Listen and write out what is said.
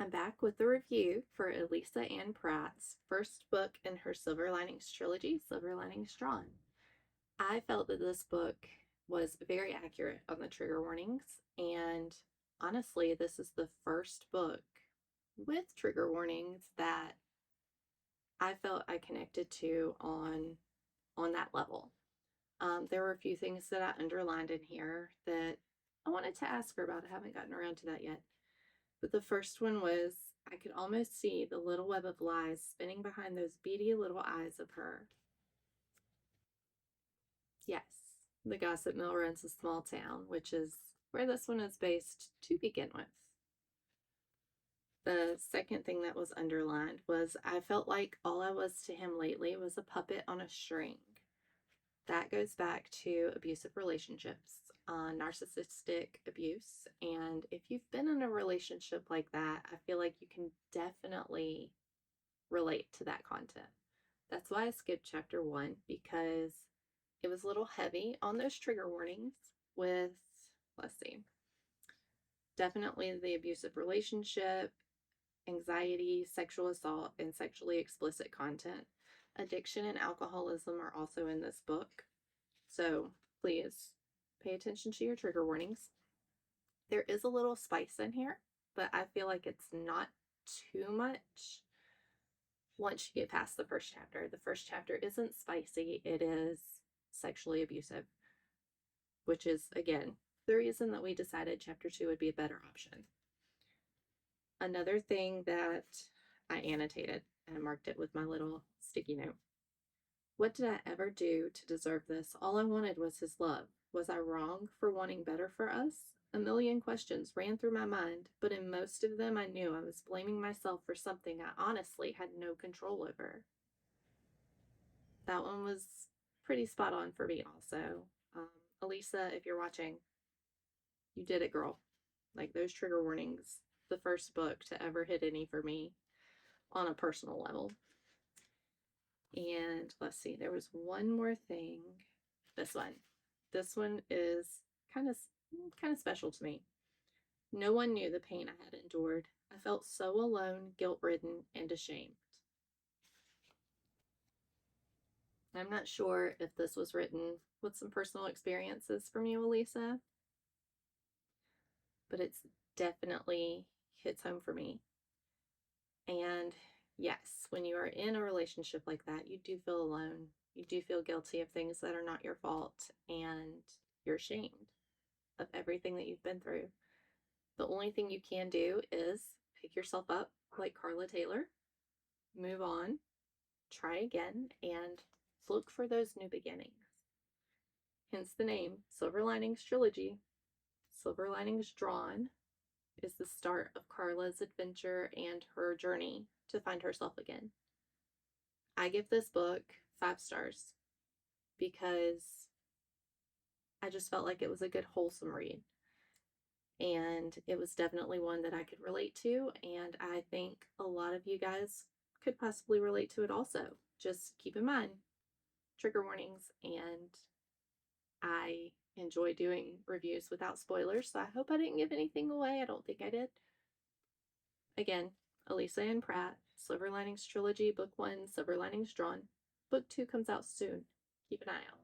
I'm back with the review for Elisa Ann Pratt's first book in her Silver Linings trilogy, Silver Linings Drawn. I felt that this book was very accurate on the trigger warnings, and honestly, this is the first book with trigger warnings that I felt I connected to on that level. There were a few things that I underlined in here that I wanted to ask her about. I haven't gotten around to that yet. But the first one was I could almost see the little web of lies spinning behind those beady little eyes of her. Yes, the gossip mill runs a small town, which is where this one is based to begin with. The second thing that was underlined was I felt like all I was to him lately was a puppet on a string. That goes back to abusive relationships, narcissistic abuse. And if you've been in a relationship like that, I feel like you can definitely relate to that content. That's why I skipped chapter 1, because it was a little heavy on those trigger warnings with, let's see, definitely the abusive relationship, anxiety, sexual assault, and sexually explicit content. Addiction and alcoholism are also in this book. So please pay attention to your trigger warnings. There is a little spice in here, but I feel like it's not too much once you get past the first chapter. The first chapter isn't spicy, it is sexually abusive, which is, again, the reason that we decided chapter 2 would be a better option. Another thing that I annotated, and I marked it with my little sticky note. What did I ever do to deserve this? All I wanted was his love. Was I wrong for wanting better for us? A million questions ran through my mind, but in most of them I knew I was blaming myself for something I honestly had no control over. That one was pretty spot on for me also. Elisa, if you're watching, you did it, girl. Like, those trigger warnings, the first book to ever hit any for me on a personal level. And let's see, there was one more thing. This one is kind of special to me. No one knew the pain I had endured. I felt so alone, guilt-ridden, and ashamed. I'm not sure if this was written with some personal experiences from you, Elisa, but it's definitely hits home for me. And yes, when you are in a relationship like that, you do feel alone. You do feel guilty of things that are not your fault, and you're ashamed of everything that you've been through. The only thing you can do is pick yourself up like Carla Taylor, move on, try again, and look for those new beginnings. Hence the name, Silver Linings Trilogy. Silver Linings Drawn is the start of Carla's adventure and her journey to find herself again. I give this book 5 stars because I just felt like it was a good, wholesome read. And it was definitely one that I could relate to, and I think a lot of you guys could possibly relate to it also. Just keep in mind, trigger warnings, and I enjoy doing reviews without spoilers, so I hope I didn't give anything away. I don't think I did. Again, Elisa Ann Pratt, Silver Linings Trilogy, Book 1, Silver Linings Drawn. Book 2 comes out soon. Keep an eye out.